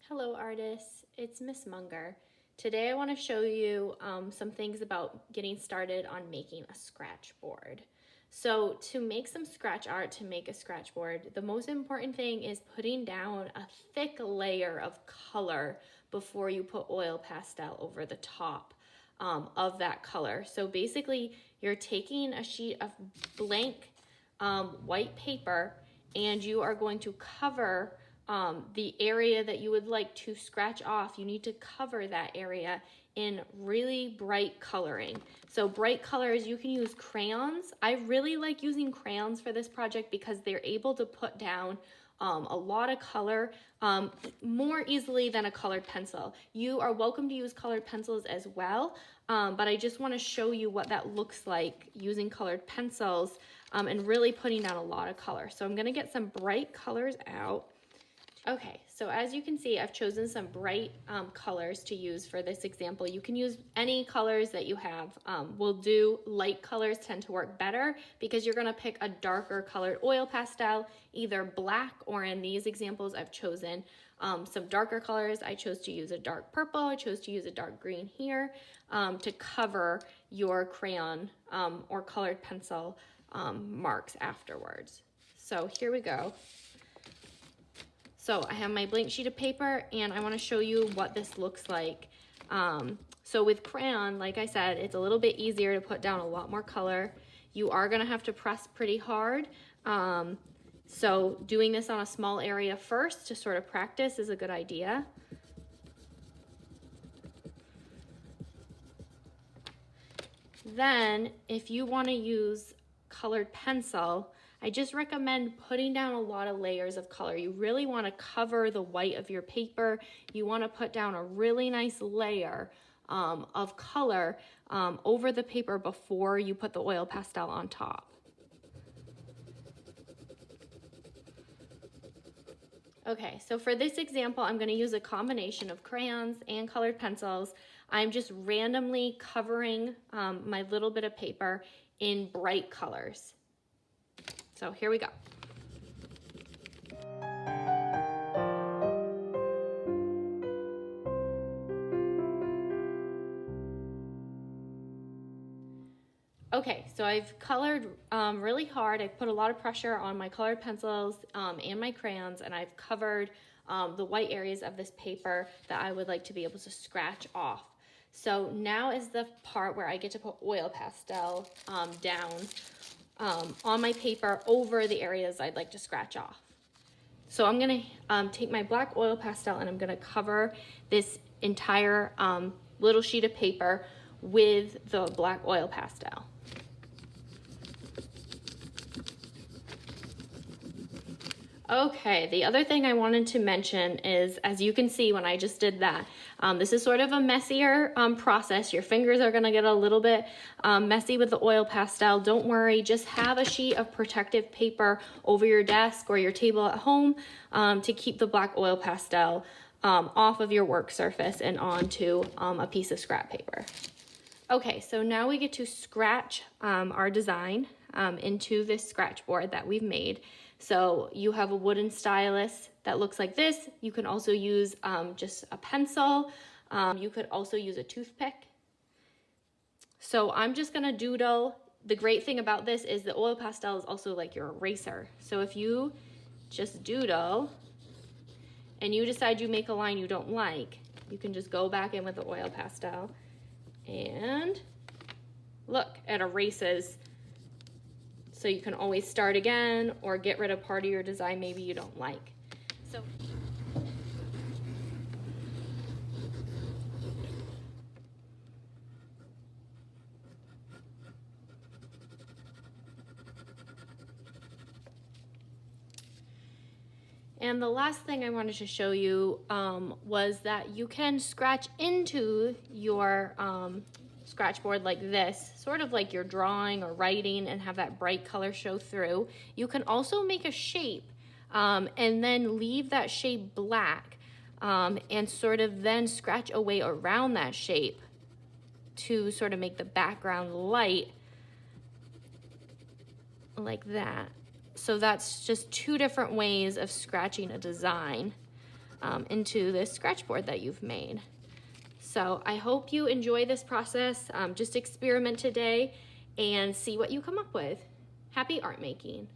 Hello artists, it's Miss Munger. Today I want to show you some things about getting started on making a scratchboard. So to make some scratch art, to make a scratchboard, the most important thing is putting down a thick layer of color before you put oil pastel over the top of that color. So basically you're taking a sheet of blank white paper and you are going to cover the area that you would like to scratch off. You need to cover that area in really bright coloring. So bright colors, you can use crayons. I really like using crayons for this project because they're able to put down a lot of color more easily than a colored pencil. You are welcome to use colored pencils as well, but I just want to show you what that looks like using colored pencils and really putting down a lot of color. So I'm going to get some bright colors out. Okay, so as you can see, I've chosen some bright colors to use for this example. You can use any colors that you have. We'll do light colors tend to work better because you're gonna pick a darker colored oil pastel, either black or in these examples, I've chosen some darker colors. I chose to use a dark purple. I chose to use a dark green here to cover your crayon or colored pencil marks afterwards. So here we go. So I have my blank sheet of paper and I want to show you what this looks like. So with crayon, like I said, it's a little bit easier to put down a lot more color. You are going to have to press pretty hard. So doing this on a small area first to sort of practice is a good idea. Then if you want to use colored pencil, I just recommend putting down a lot of layers of color. You really want to cover the white of your paper. You want to put down a really nice layer of color over the paper before you put the oil pastel on top. Okay, so for this example, I'm going to use a combination of crayons and colored pencils. I'm just randomly covering my little bit of paper in bright colors. So here we go. Okay, so I've colored really hard. I've put a lot of pressure on my colored pencils and my crayons, and I've covered the white areas of this paper that I would like to be able to scratch off. So now is the part where I get to put oil pastel down on my paper over the areas I'd like to scratch off. So I'm gonna take my black oil pastel and I'm gonna cover this entire little sheet of paper with the black oil pastel. Okay, the other thing I wanted to mention is, as you can see when I just did that, this is sort of a messier process. Your fingers are gonna get a little bit messy with the oil pastel. Don't worry, just have a sheet of protective paper over your desk or your table at home to keep the black oil pastel off of your work surface and onto a piece of scrap paper. Okay, so now we get to scratch our design into this scratch board that we've made. So you have a wooden stylus that looks like this. You can also use just a pencil. You could also use a toothpick. So I'm just gonna doodle. The great thing about this is the oil pastel is also like your eraser. So if you just doodle and you decide you make a line you don't like, you can just go back in with the oil pastel and look, it erases. So you can always start again or get rid of part of your design maybe you don't like. So and the last thing I wanted to show you was that you can scratch into your scratchboard like this, sort of like you're drawing or writing and have that bright color show through. You can also make a shape and then leave that shape black and sort of then scratch away around that shape to sort of make the background light like that. So that's just two different ways of scratching a design. into this scratch board that you've made. So I hope you enjoy this process. Just experiment today and see what you come up with. Happy art making.